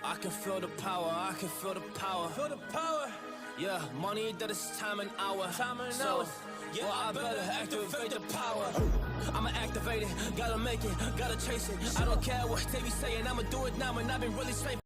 I can feel the power, I can feel the power. Feel the power. Yeah, money that is time and hour. Time and hour. Yeah, well, I better activate the power. I'ma activate it, gotta make it, gotta chase it. I don't care what they be saying, I'ma do it now, and I've been really straight.